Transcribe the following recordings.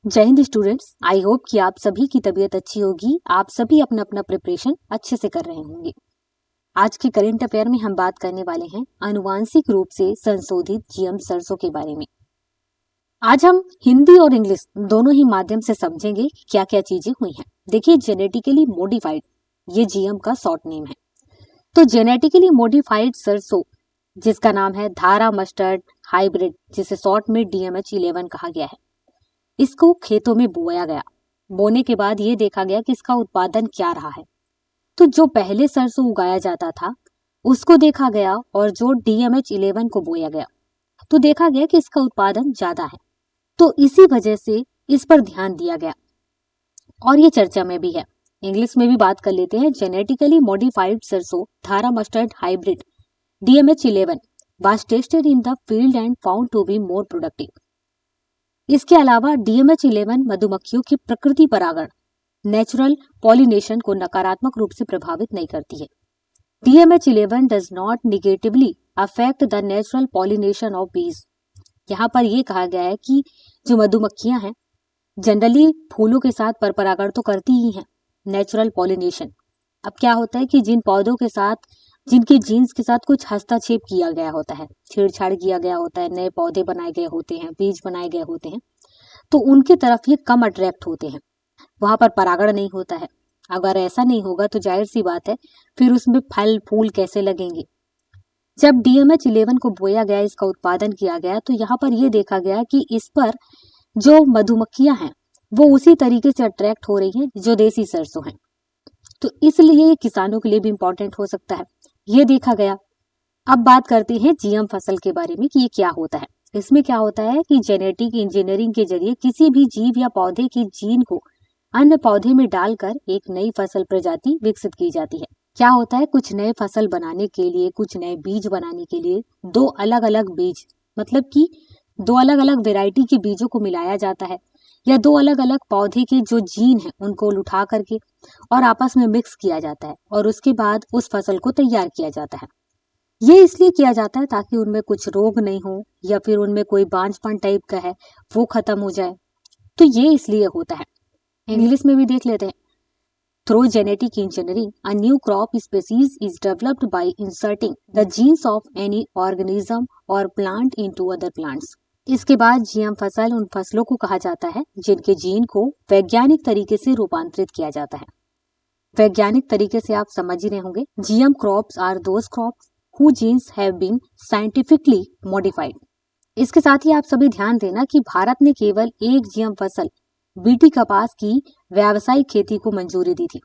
जय Hind students. I hope कि आप सभी की तबीयत अच्छी होगी। आप सभी अपना अपना प्रिपरेशन अच्छे से कर रहे होंगे। आज के करंट अफेयर में हम बात करने वाले हैं आनुवांशिक रूप से संशोधित जीएम सरसों के बारे में। आज हम हिंदी और इंग्लिश दोनों ही माध्यम से समझेंगे कि क्या क्या चीजें हुई हैं। देखिए, जेनेटिकली मॉडिफाइड ये जीएम का शॉर्ट नेम है। तो जेनेटिकली मॉडिफाइड सरसों, जिसका नाम है धारा मस्टर्ड हाइब्रिड, जिसे शॉर्ट में DMH11 कहा गया है, इसको खेतों में बोया गया। बोने के बाद ये देखा गया कि इसका उत्पादन क्या रहा है। तो जो पहले सरसों उगाया जाता था उसको देखा गया, और जो DMH11 को बोया गया तो देखा गया कि इसका उत्पादन ज्यादा है। तो इसी वजह से इस पर ध्यान दिया गया और ये चर्चा में भी है। इंग्लिश में भी बात कर लेते हैं। जेनेटिकली मॉडिफाइड सरसों धारा mustard hybrid DMH11 was tested in the field and found to be more productive। इसके अलावा DMH11 मधुमक्खियों की प्रकृति परागण नेचुरल पॉलिनेशन को नकारात्मक रूप से प्रभावित नहीं करती है। DMH11 does not negatively affect the natural pollination of बीज। यहाँ पर यह कहा गया है कि जो मधुमक्खियां हैं जनरली फूलों के साथ पर परागण तो करती ही हैं, नेचुरल पॉलिनेशन। अब क्या होता है कि जिन पौधों के साथ, जिनके जीन्स के साथ कुछ हस्तक्षेप किया गया होता है, छेड़छाड़ किया गया होता है, नए पौधे बनाए गए होते हैं, बीज बनाए गए होते हैं, तो उनके तरफ ये कम अट्रैक्ट होते हैं, वहां पर परागण नहीं होता है। अगर ऐसा नहीं होगा तो जाहिर सी बात है फिर उसमें फल फूल कैसे लगेंगे। जब DMH11 को बोया गया, इसका उत्पादन किया गया, तो यहाँ पर यह देखा गया कि इस पर जो मधुमक्खियां हैं वो उसी तरीके से अट्रैक्ट हो रही हैं जो देसी सरसों हैं। तो इसलिए ये किसानों के लिए भी इंपॉर्टेंट हो सकता है, ये देखा गया। अब बात करते हैं जीएम फसल के बारे में कि ये क्या होता है। इसमें क्या होता है कि जेनेटिक इंजीनियरिंग के जरिए किसी भी जीव या पौधे की जीन को अन्य पौधे में डालकर एक नई फसल प्रजाति विकसित की जाती है। क्या होता है, कुछ नए फसल बनाने के लिए, कुछ नए बीज बनाने के लिए दो अलग अलग बीज, मतलब कि दो अलग अलग वेराइटी के बीजों को मिलाया जाता है, या दो अलग अलग पौधे के जो जीन है उनको उठा करके और आपस में मिक्स किया जाता है, और उसके बाद उस फसल को तैयार किया जाता है। ये इसलिए किया जाता है ताकि उनमें कुछ रोग नहीं हो, या फिर उनमें कोई बांझपन टाइप का है वो खत्म हो जाए। तो ये इसलिए होता है। इंग्लिश में भी देख लेते हैं। Through genetic engineering a new crop species is developed by inserting the jeans of any organism और प्लांट इनटू अदर प्लांट्स। इसके बाद जीएम फसल उन फसलों को कहा जाता है जिनके जीन को वैज्ञानिक तरीके से रूपांतरित किया जाता है। वैज्ञानिक तरीके से आप समझ ही रहे होंगे। GM crops are those crops whose genes have been scientifically modified। इसके साथ ही आप सभी ध्यान देना कि भारत ने केवल एक जीएम फसल बीटी कपास की व्यावसायिक खेती को मंजूरी दी थी।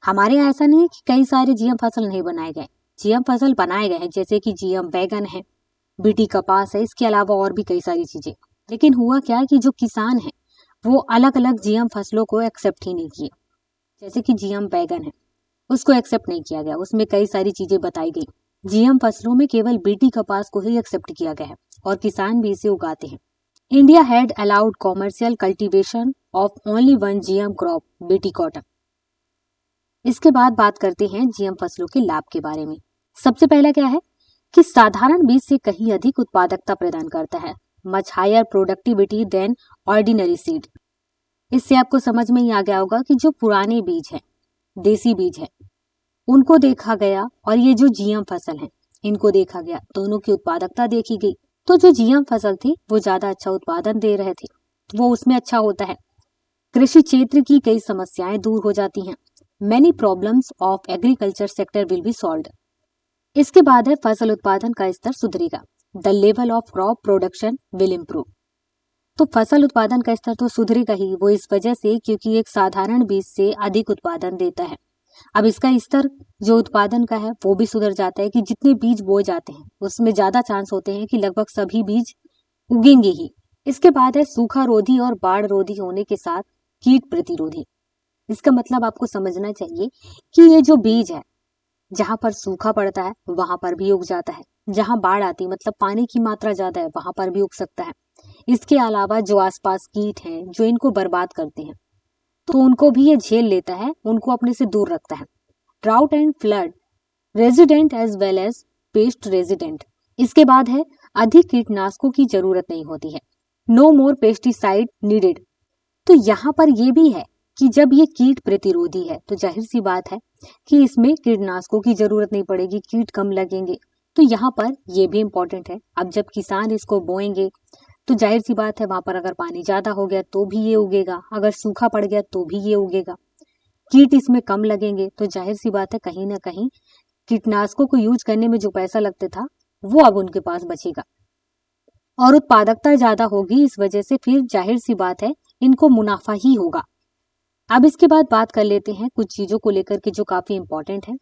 हमारे यहाँ ऐसा नहीं है कि कई सारे जीएम फसल नहीं बनाए गए, जीएम फसल बनाए गए हैं, जैसे कि जीएम बैगन है, बीटी कपास है, इसके अलावा और भी कई सारी चीजें। लेकिन हुआ क्या है कि जो किसान है वो अलग अलग जीएम फसलों को एक्सेप्ट ही नहीं किए। जैसे कि जीएम बैगन है, उसको एक्सेप्ट नहीं किया गया, उसमें कई सारी चीजें बताई गई। जीएम फसलों में केवल बीटी कपास को ही एक्सेप्ट किया गया है और किसान भी इसे उगाते हैं। India had allowed commercial cultivation of only one GM crop, BT cotton. इसके बाद बात करते हैं जीएम फसलों के लाभ के बारे में। सबसे पहला क्या है कि साधारण बीज से कहीं अधिक उत्पादकता प्रदान करता है, much higher productivity than ordinary seed. इससे आपको समझ में ही आ गया होगा कि जो पुराने बीज है, देसी बीज है, उनको देखा गया और ये जो जीएम फसल है इनको देखा गया, दोनों की उत्पादकता देखी गई। तो जो जीएम फसल थी वो ज्यादा अच्छा उत्पादन दे रहे थे, वो उसमें अच्छा होता है। कृषि क्षेत्र की कई समस्याएं दूर हो जाती हैं। Many problems of agriculture sector will be solved. इसके बाद है फसल उत्पादन का स्तर सुधरेगा। The level of crop production will improve. तो फसल उत्पादन का स्तर तो सुधरेगा ही, वो इस वजह से क्योंकि एक साधारण बीज से अधिक उत्पादन देता है। अब इसका स्तर जो उत्पादन का है वो भी सुधर जाता है कि जितने बीज बोए जाते हैं उसमें ज्यादा चांस होते हैं कि लगभग सभी बीज उगेंगे ही। इसके बाद है सूखा रोधी और बाढ़ रोधी होने के साथ कीट प्रतिरोधी। इसका मतलब आपको समझना चाहिए कि ये जो बीज है जहां पर सूखा पड़ता है वहां पर भी उग जाता है, जहां बाढ़ आती मतलब पानी की मात्रा ज्यादा है वहां पर भी उग सकता है। इसके अलावा जो आसपास कीट हैं जो इनको बर्बाद करते हैं तो उनको भी ये झेल लेता है, उनको अपने से दूर रखता है। Drought and flood resident as well as pest resident. इसके बाद है अधिक कीटनाशकों की जरूरत नहीं होती है। नो मोर पेस्टिसाइड नीडेड। तो यहाँ पर ये भी है कि जब ये कीट प्रतिरोधी है तो जाहिर सी बात है कि इसमें कीटनाशकों की जरूरत नहीं पड़ेगी, कीट कम लगेंगे। तो यहाँ पर ये भी इम्पोर्टेंट है। अब जब किसान इसको बोएंगे तो जाहिर सी बात है वहां पर अगर पानी ज्यादा हो गया तो भी ये उगेगा, अगर सूखा पड़ गया तो भी ये उगेगा। कीट इसमें कम लगेंगे तो जाहिर सी बात है कहीं ना कहीं कीटनाशकों को यूज करने में जो पैसा लगता था वो अब उनके पास बचेगा और उत्पादकता ज्यादा होगी। इस वजह से फिर जाहिर सी बात है इनको मुनाफा ही होगा। अब इसके बाद बात कर लेते हैं कुछ चीजों को लेकर के जो काफी इंपॉर्टेंट है।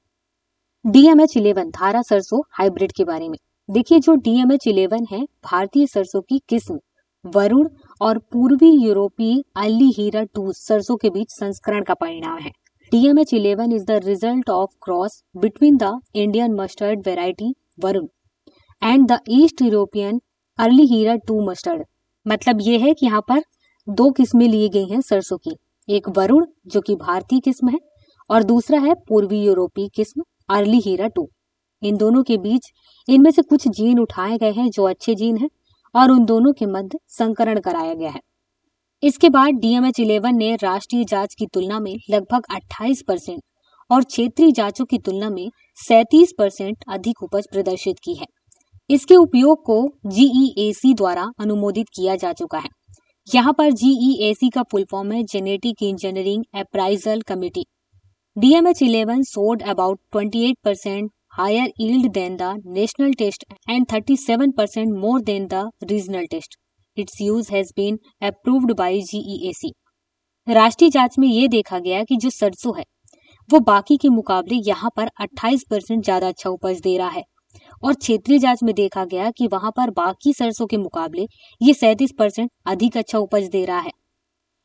DMH11 धारा सरसों हाइब्रिड के बारे में। देखिए जो DMH11 है भारतीय सरसों की किस्म वरुण और पूर्वी यूरोपीय अर्ली हीरा 2 सरसों के बीच संस्करण का परिणाम है। DMH11 is the result of cross between the Indian mustard variety Varun and the East European early Heera 2 mustard. मतलब ये है कि यहाँ पर दो किस्में ली गई हैं सरसों की, एक वरुण जो कि भारतीय किस्म है और दूसरा है पूर्वी यूरोपीय किस्म अर्ली हीरा 2। इन दोनों के बीच इनमें से कुछ जीन उठाए गए हैं जो अच्छे जीन हैं और उन दोनों के मध्य संकरण कराया गया है। इसके बाद DMH11 ने राष्ट्रीय जांच की तुलना में लगभग 28% और क्षेत्रीय जांचों की तुलना में 37% अधिक उपज प्रदर्शित की है। इसके उपयोग को GEAC द्वारा अनुमोदित किया जा चुका है। यहाँ पर GEAC का फुल फॉर्म है genetic engineering appraisal committee. DMH11 showed about 28% higher yield than the national test and 37% more than the regional test. Its use has been approved by GEAC. राष्ट्रीय जांच में ये देखा गया कि जो सरसों है वो बाकी के मुकाबले यहाँ पर 28% ज्यादा अच्छा उपज दे रहा है और क्षेत्रीय जांच में देखा गया कि वहां पर बाकी सरसों के मुकाबले ये 37% अधिक अच्छा उपज दे रहा है।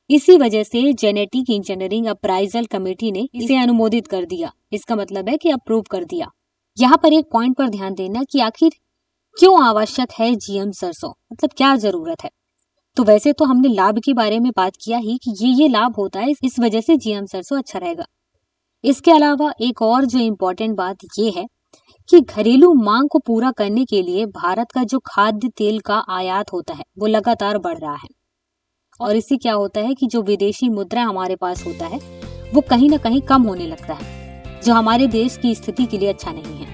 इसी वजह से जेनेटिक इंजीनियरिंग अप्राइजल कमेटी ने इसे अनुमोदित कर दिया। इसका मतलब है कि अप्रूव कर दिया। यहाँ पर एक पॉइंट पर ध्यान देना कि आखिर क्यों आवश्यक है GM सरसों, मतलब क्या जरूरत है। तो वैसे तो हमने लाभ के बारे में बात किया ही कि ये लाभ होता है, इस वजह से GM सरसों अच्छा रहेगा। इसके अलावा एक और जो इम्पोर्टेंट बात ये है कि घरेलू मांग को पूरा करने के लिए भारत का जो खाद्य तेल का आयात होता है वो लगातार बढ़ रहा है और इससे क्या होता है कि जो विदेशी मुद्रा हमारे पास होता है वो कहीं ना कहीं कम होने लगता है, जो हमारे देश की स्थिति के लिए अच्छा नहीं है।